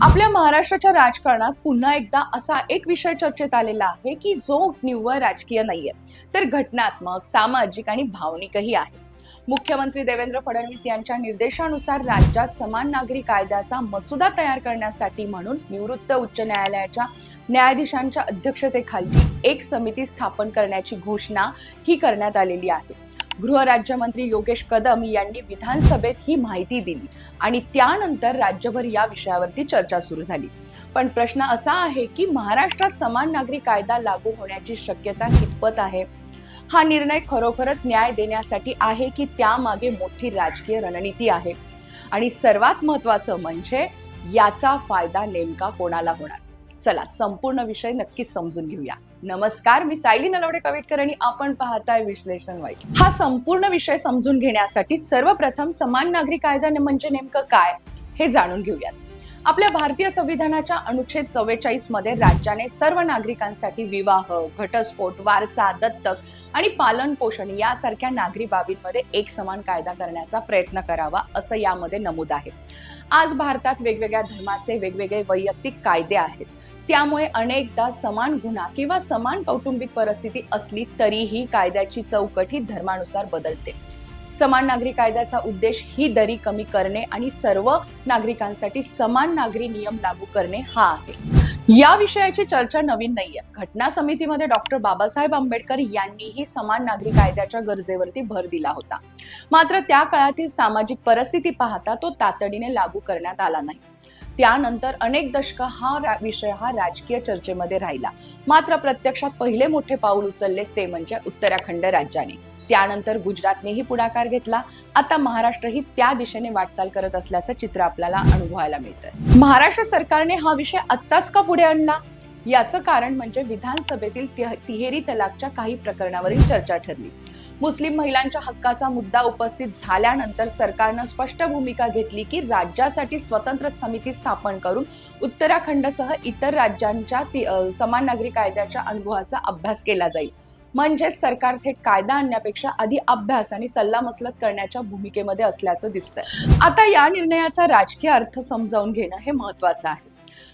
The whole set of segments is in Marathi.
आपल्या महाराष्ट्राच्या राजकारणात पुन्हा एकदा असा एक विषय चर्चेत आलेला आहे की जो निव्वळ राजकीय नाहीये, तर घटनात्मक, सामाजिक आणि भावनिकही आहे. मुख्यमंत्री देवेंद्र फडणवीस यांच्या निर्देशानुसार राज्यात समान नागरी कायद्याचा मसुदा तयार करण्यासाठी म्हणून निवृत्त उच्च न्यायालयाच्या न्यायाधीशांच्या अध्यक्षतेखाली एक समिती स्थापन करण्याची घोषणा ही करण्यात आलेली आहे. गृहराज्यमंत्री योगेश कदम यांनी विधानसभेत ही माहिती दिली आणि त्यानंतर राज्यभर या विषयावरती चर्चा सुरू झाली. पण प्रश्न असा आहे की महाराष्ट्रात समान नागरी कायदा लागू होण्याची शक्यता कितपत आहे? हा निर्णय खरोखरच न्याय देण्यासाठी आहे की त्यामागे मोठी राजकीय रणनीती आहे? आणि सर्वात महत्त्वाचं म्हणजे याचा फायदा नेमका कोणाला होणार? चला संपूर्ण विषय नक्कीच समजून घेऊया. नमस्कार, मी सायली नलवडे कवेटकर आणि आपण पाहताय विश्लेषण वाईट. हा संपूर्ण विषय समजून घेण्यासाठी सर्वप्रथम समान नागरी कायदा म्हणजे नेमकं काय हे जाणून घेऊयात. आपल्या भारतीय संविधानाच्या अनुच्छेद 44 मध्ये राज्याने सर्व नागरिकांसाठी विवाह, घटस्फोट, वारसा, दत्तक आणि पालन पोषण यासारख्या नागरी बाबींमध्ये एक समान कायदा करण्याचा प्रयत्न करावा असं यामध्ये नमूद आहे. आज भारतात वेगवेगळ्या धर्माचे वेगवेगळे वैयक्तिक कायदे आहेत. त्यामुळे अनेकदा समान गुन्हा किंवा समान कौटुंबिक परिस्थिती असली तरीही कायद्याची चौकट ही धर्मानुसार बदलते. समान नागरी कायद्याचा उद्देश ही दरी कमी करणे आणि सर्व नागरिकांसाठी समान नागरी नियम लागू करणे हा आहे. या विषयाची चर्चा नवीन नाहीये. घटना समितीमध्ये डॉक्टर बाबासाहेब आंबेडकर यांनीही समान नागरी कायद्याच्या गरजेवरती भर दिला होता. मात्र त्या काळातील सामाजिक परिस्थिती पाहता तो तातडीने लागू करण्यात आला नाही. त्यानंतर अनेक दशक हा विषय राजकीय चर्चेमध्ये राहिला. मात्र प्रत्यक्षात पहिले मोठे पाऊल उचलले ते म्हणजे उत्तराखंड राज्याने. त्यानंतर गुजरातनेही पुढाकार घेतला. आता महाराष्ट्रही त्या दिशेने वाटचाल करत असल्याचं चित्र आपल्याला अनुभवायला मिळतं. महाराष्ट्र सरकारने हा विषय आत्ताच का पुढे आणला? याचं कारण म्हणजे विधानसभेतील तिहेरी तलाकच्या काही प्रकरणावरील चर्चा ठरली. मुस्लिम महिलांच्या हक्काचा मुद्दा उपस्थित झाल्यानंतर सरकारनं स्पष्ट भूमिका घेतली की राज्यासाठी स्वतंत्र समिती स्थापन करून उत्तराखंडसह इतर राज्यांच्या समान नागरी कायद्याच्या अनुभवाचा अभ्यास केला जाईल. म्हणजेच सरकार थेट कायदा आणण्यापेक्षा आधी अभ्यास आणि सल्लामसलत करण्याच्या भूमिकेमध्ये असल्याचं दिसतंय. आता या निर्णयाचा राजकीय अर्थ समजावून घेणं हे महत्वाचं आहे.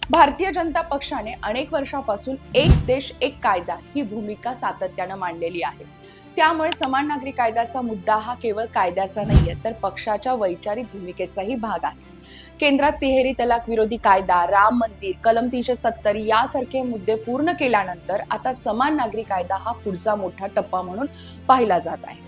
भारतीय जनता पक्षाने अनेक वर्षापासून एक देश एक कायदा ही भूमिका सातत्यानं मांडलेली आहे. त्यामुळे समान नागरी कायद्याचा मुद्दा हा केवळ कायद्याचा नाहीये, तर पक्षाच्या वैचारिक भूमिकेचाही भाग आहे. केंद्रात तिहेरी तलाक विरोधी कायदा, राम मंदिर, कलम 370 यासारखे मुद्दे पूर्ण केल्यानंतर आता समान नागरी कायदा हा पुढचा मोठा टप्पा म्हणून पाहिला जात आहे.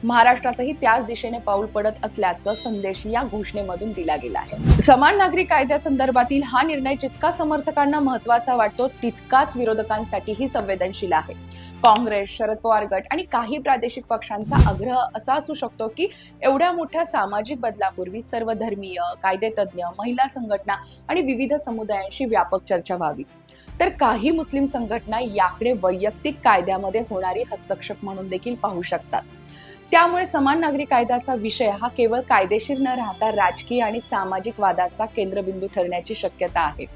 महाराष्ट्रातही त्याच दिशेने पाऊल पडत असल्याचा संदेश या घोषणेमधून दिला गेला आहे. समान नागरी कायद्यासंदर्भातील हा निर्णय जितका समर्थकांना महत्वाचा वाटतो तितकाच विरोधकांसाठीही संवेदनशील आहे. काँग्रेस, शरद पवार गट आणि काही प्रादेशिक पक्षांचा आग्रह असा असू शकतो की एवढ्या मोठ्या सामाजिक बदलापूर्वी सर्व धर्मीय, कायदेतज्ञ, महिला संघटना आणि विविध समुदायांशी व्यापक चर्चा व्हावी. तर काही मुस्लिम संघटना याकडे वैयक्तिक कायद्यामध्ये होणारी हस्तक्षेप म्हणून देखील पाहू शकतात. त्यामुळे समान नागरी कायद्याचा विषय हा केवळ कायदेशीर न राहता राजकीय आणि सामाजिक वादाचा केंद्रबिंदू ठरण्याची शक्यता आहे.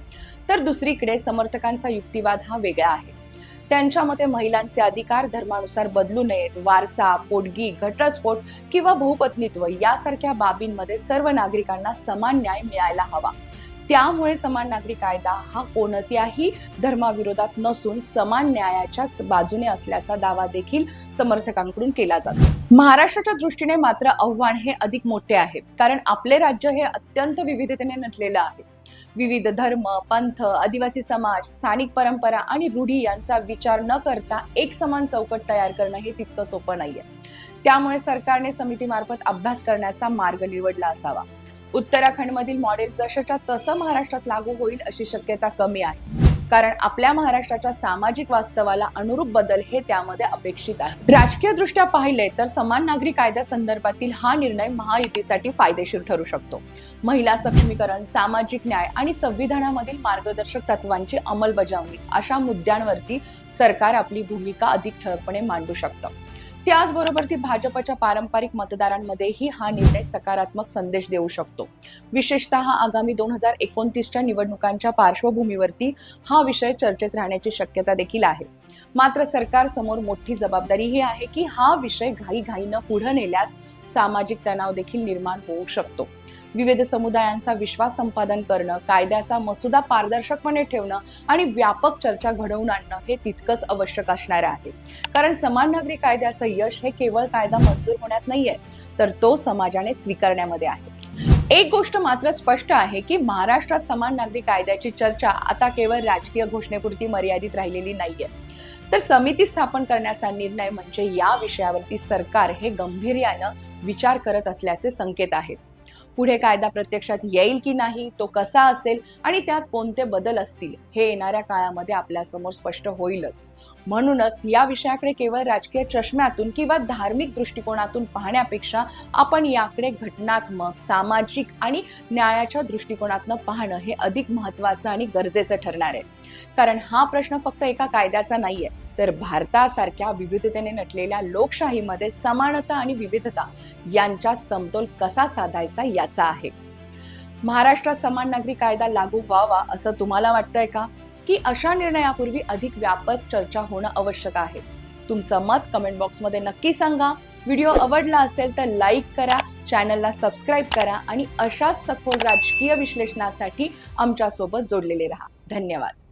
तर दुसरीकडे समर्थकांचा युक्तिवाद हा वेगळा आहे. त्यांच्या मते महिलांचे अधिकार धर्मानुसार बदलू नयेत. वारसा, पोटगी, घटस्फोट किंवा बहुपत्नीत्व यासारख्या बाबींमध्ये सर्व नागरिकांना समान न्याय मिळायला हवा. त्यामुळे समान नागरी कायदा हा कोणत्याही धर्माविरोधात नसून समान न्यायाच्या बाजूने असल्याचा दावा देखील समर्थकांकडून केला जातो. महाराष्ट्राच्या दृष्टीने मात्र आव्हान हे अधिक मोठे आहे, कारण आपले राज्य हे अत्यंत विविधतेने नटलेलं आहे. विविध धर्म, पंथ, आदिवासी समाज, स्थानिक परंपरा आणि रूढी यांचा विचार न करता एक समान चौकट तयार करणं हे तितकं सोपं नाहीये. त्यामुळे सरकारने समितीमार्फत अभ्यास करण्याचा मार्ग निवडला असावा. उत्तराखंडमधील मॉडेल जशाच्या तसं महाराष्ट्रात लागू होईल अशी शक्यता कमी आहे, कारण आपल्या महाराष्ट्राच्या सामाजिक वास्तवाला अनुरूप बदल हे त्यामध्ये अपेक्षित आहे. राजकीय दृष्ट्या पाहिले तर समान नागरी कायद्यासंदर्भातील हा निर्णय महायुतीसाठी फायदेशीर ठरू शकतो. महिला सक्षमीकरण, सामाजिक न्याय आणि संविधानामधील मार्गदर्शक तत्वांची अंमलबजावणी अशा मुद्द्यांवरती सरकार आपली भूमिका अधिक ठळकपणे मांडू शकतं. त्याचबरोबर ती भाजपच्या पारंपरिक मतदारांमध्येही हा निर्णय सकारात्मक संदेश देऊ शकतो. विशेषतः आगामी 2029च्या निवडणुकांच्या पार्श्वभूमीवरती हा विषय चर्चेत राहण्याची शक्यता देखील आहे. मात्र सरकार समोर मोठी जबाबदारीही आहे की हा विषय घाईघाईनं पुढे नेल्यास सामाजिक तणाव देखील निर्माण होऊ शकतो. विविध समुदायांचा विश्वास संपादन करणं, कायद्याचा मसुदा पारदर्शकपणे ठेवणं आणि व्यापक चर्चा घडवून आणणं हे तितकंच आवश्यक असणार आहे. कारण समान नागरी कायद्याचं यश हे केवळ कायदा मंजूर होण्यात नाहीये, तर तो समाजाने स्वीकारण्यामध्ये आहे. एक गोष्ट मात्र स्पष्ट आहे की महाराष्ट्रात समान नागरी कायद्याची चर्चा आता केवळ राजकीय घोषणेपुरती मर्यादित राहिलेली नाहीये, तर समिती स्थापन करण्याचा निर्णय म्हणजे या विषयावरती सरकार हे गांभीर्यानं विचार करत असल्याचे संकेत आहेत. पुढे कायदा प्रत्यक्षात येईल की नाही, तो कसा असेल आणि त्यात कोणते बदल असतील हे येणाऱ्या काळामध्ये आपल्यासमोर स्पष्ट होईलच. म्हणूनच या विषयाकडे केवळ राजकीय चष्म्यातून किंवा धार्मिक दृष्टिकोनातून पाहण्यापेक्षा आपण याकडे घटनात्मक, सामाजिक आणि न्यायाच्या दृष्टिकोनातून पाहणं हे अधिक महत्त्वाचं आणि गरजेचं ठरणार आहे. कारण हा प्रश्न फक्त एका कायद्याचा नाहीये, तर भारतासारख्या विविधतेने नटलेल्या लोकशाहीमध्ये समानता आणि विविधता यांच्यात समतोल कसा साधायचा याचा आहे. महाराष्ट्रात समान नागरी कायदा लागू व्हावा असं तुम्हाला वाटतंय का, की अशा निर्णयापूर्वी अधिक व्यापक चर्चा होणं आवश्यक आहे? तुमचं मत कमेंट बॉक्समध्ये नक्की सांगा. व्हिडिओ आवडला असेल तर लाईक करा, चॅनलला सबस्क्राईब करा आणि अशाच सखोल राजकीय विश्लेषणासाठी आमच्यासोबत जोडलेले राहा. धन्यवाद.